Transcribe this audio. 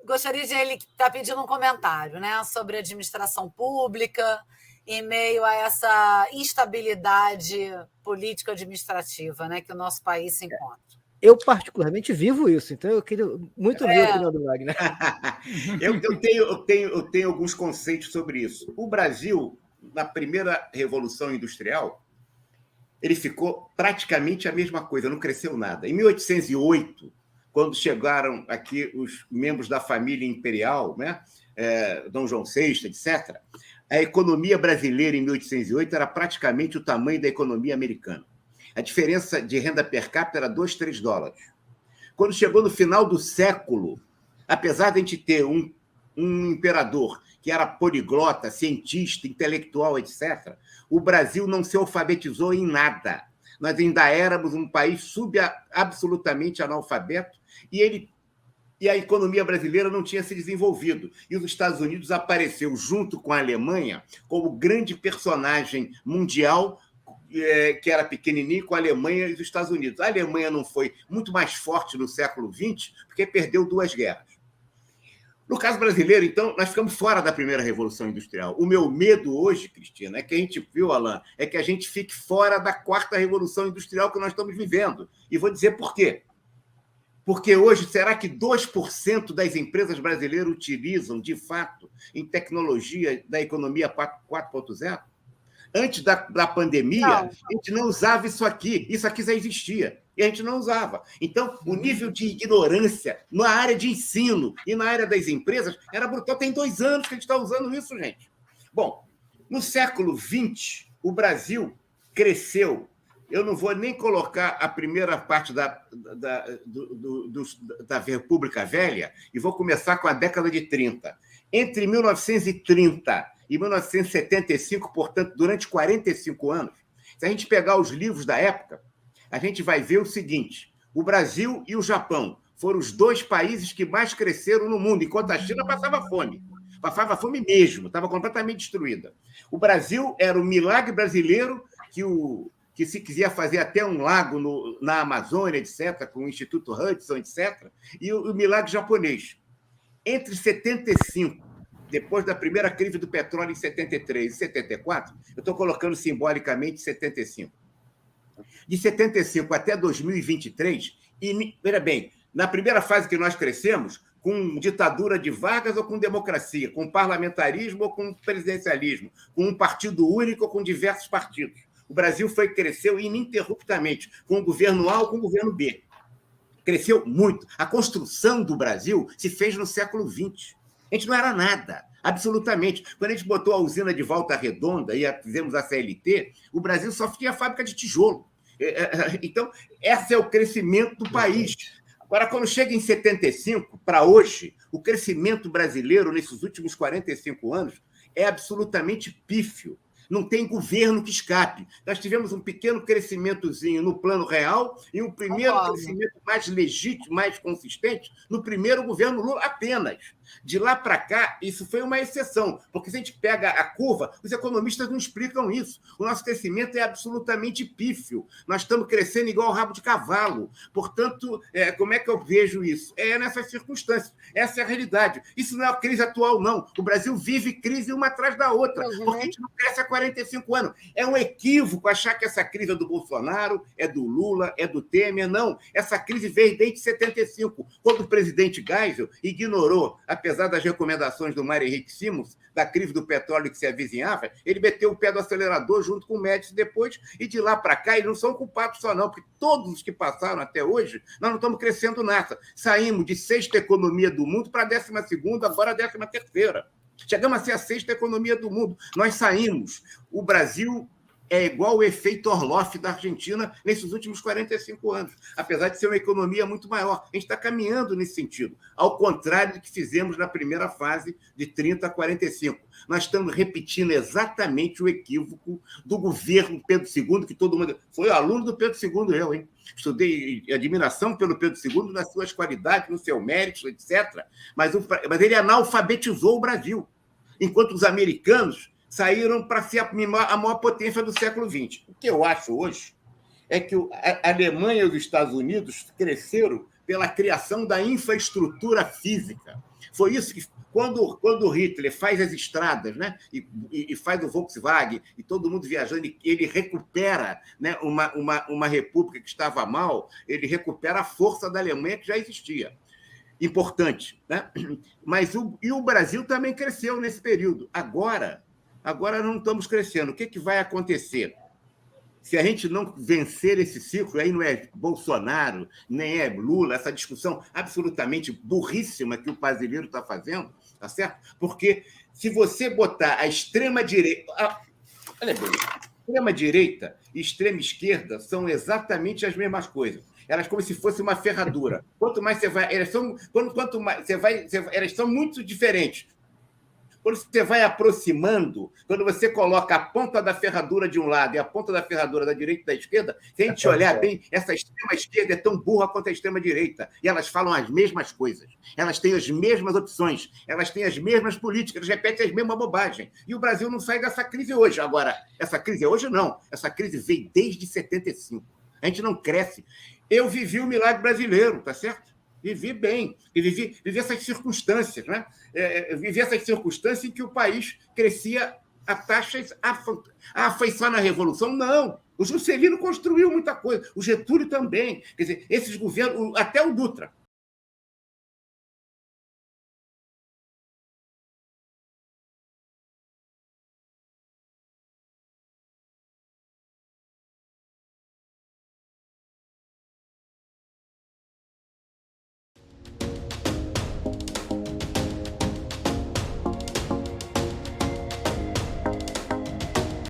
Gostaria de ele estar pedindo um comentário, né, sobre a administração pública em meio a essa instabilidade político-administrativa, né, que o nosso país se encontra. Eu, particularmente, vivo isso, então eu queria muito ouvir a opinião do Wagner. Eu tenho alguns conceitos sobre isso. O Brasil, na primeira Revolução Industrial, ele ficou praticamente a mesma coisa, não cresceu nada. Em 1808, quando chegaram aqui os membros da família imperial, né, Dom João VI, etc., a economia brasileira em 1808 era praticamente o tamanho da economia americana. A diferença de renda per capita era 2, 3 dólares. Quando chegou no final do século, apesar de a gente ter um imperador que era poliglota, cientista, intelectual, etc., o Brasil não se alfabetizou em nada. Nós ainda éramos um país absolutamente analfabeto e a economia brasileira não tinha se desenvolvido. E os Estados Unidos apareceu junto com a Alemanha como grande personagem mundial, que era pequenininho, com a Alemanha e os Estados Unidos. A Alemanha não foi muito mais forte no século XX porque perdeu 2 guerras. No caso brasileiro, então, nós ficamos fora da primeira Revolução Industrial. O meu medo hoje, Cristina, é que a gente viu, Alain, é que a gente fique fora da 4ª Revolução Industrial que nós estamos vivendo. E vou dizer por quê. Porque hoje, será que 2% das empresas brasileiras utilizam, de fato, em tecnologia da economia 4.0? Antes da pandemia, a gente não usava isso aqui já existia, e a gente não usava. Então, o nível de ignorância na área de ensino e na área das empresas era brutal. Tem 2 anos que a gente está usando isso, gente. Bom, no século XX, o Brasil cresceu. Eu não vou nem colocar a primeira parte da República Velha, e vou começar com a década de 30. Entre 1930 e 1975, portanto, durante 45 anos, se a gente pegar os livros da época, a gente vai ver o seguinte: o Brasil e o Japão foram os 2 países que mais cresceram no mundo, enquanto a China passava fome. Passava fome mesmo, estava completamente destruída. O Brasil era o milagre brasileiro que se quiser fazer até um lago na Amazônia, etc., com o Instituto Hudson, etc., e o milagre japonês. Entre 75, depois da primeira crise do petróleo em 73 e 74, eu estou colocando simbolicamente 75. De 75 até 2023, e, veja bem, na primeira fase que nós crescemos, com ditadura de Vargas ou com democracia, com parlamentarismo ou com presidencialismo, com um partido único ou com diversos partidos. O Brasil cresceu ininterruptamente, com o governo A ou com o governo B. Cresceu muito. A construção do Brasil se fez no século XX. A gente não era nada, absolutamente. Quando a gente botou a usina de Volta Redonda e fizemos a CLT, o Brasil só tinha fábrica de tijolo. Então, esse é o crescimento do país. Agora, quando chega em 75, para hoje, o crescimento brasileiro nesses últimos 45 anos é absolutamente pífio. Não tem governo que escape. Nós tivemos um pequeno crescimentozinho no plano real e um primeiro crescimento mais legítimo, mais consistente, no primeiro governo Lula apenas. De lá para cá, isso foi uma exceção, porque se a gente pega a curva, os economistas não explicam isso. O nosso crescimento é absolutamente pífio. Nós estamos crescendo igual o rabo de cavalo. Portanto, como é que eu vejo isso? É nessas circunstâncias. Essa é a realidade. Isso não é a crise atual, não. O Brasil vive crise uma atrás da outra, porque a gente não cresce há 45 anos. É um equívoco achar que essa crise é do Bolsonaro, é do Lula, é do Temer. Não. Essa crise veio desde 75, quando o presidente Geisel ignorou, apesar das recomendações do Mário Henrique Simons, da crise do petróleo que se avizinhava, ele meteu o pé do acelerador junto com o Médici depois, e de lá para cá eles não são culpados só não, porque todos os que passaram até hoje, nós não estamos crescendo nada. Saímos de 6ª economia do mundo para a 12ª, agora a 13ª. Chegamos a ser a 6ª economia do mundo. Nós saímos. O Brasil é igual o efeito Orloff da Argentina nesses últimos 45 anos, apesar de ser uma economia muito maior. A gente está caminhando nesse sentido, ao contrário do que fizemos na primeira fase de 30 a 45. Nós estamos repetindo exatamente o equívoco do governo Pedro II, que todo mundo... Foi aluno do Pedro II, eu, hein? Estudei admiração pelo Pedro II nas suas qualidades, no seu mérito, etc. Mas ele analfabetizou o Brasil, enquanto os americanos saíram para ser a maior potência do século XX. O que eu acho hoje é que a Alemanha e os Estados Unidos cresceram pela criação da infraestrutura física. Foi isso que, quando Hitler faz as estradas, né, e faz o Volkswagen, e todo mundo viajando, ele recupera, né, uma república que estava mal, ele recupera a força da Alemanha que já existia. Importante, né? Mas o Brasil também cresceu nesse período. Agora não estamos crescendo. O que vai acontecer? Se a gente não vencer esse ciclo, aí não é Bolsonaro, nem é Lula, essa discussão absolutamente burríssima que o brasileiro está fazendo, tá certo? Porque se você botar a extrema-direita... Olha bem, extrema-direita e extrema-esquerda são exatamente as mesmas coisas. Elas como se fosse uma ferradura. Quanto mais você vai... Quanto mais você vai... Elas são muito diferentes. Quando você vai aproximando, quando você coloca a ponta da ferradura de um lado e a ponta da ferradura da direita e da esquerda, se a gente olhar bem, essa extrema-esquerda é tão burra quanto a extrema-direita. E elas falam as mesmas coisas. Elas têm as mesmas opções. Elas têm as mesmas políticas. Elas repetem as mesmas bobagens. E o Brasil não sai dessa crise hoje. Agora, essa crise hoje não. Essa crise veio desde 75. A gente não cresce. Eu vivi o milagre brasileiro, tá certo? Vivi bem, e vivi essas circunstâncias, né? Vivi essas circunstâncias em que o país crescia a taxas... foi só na Revolução? Não. O Juscelino construiu muita coisa, o Getúlio também. Quer dizer, esses governos, até o Dutra,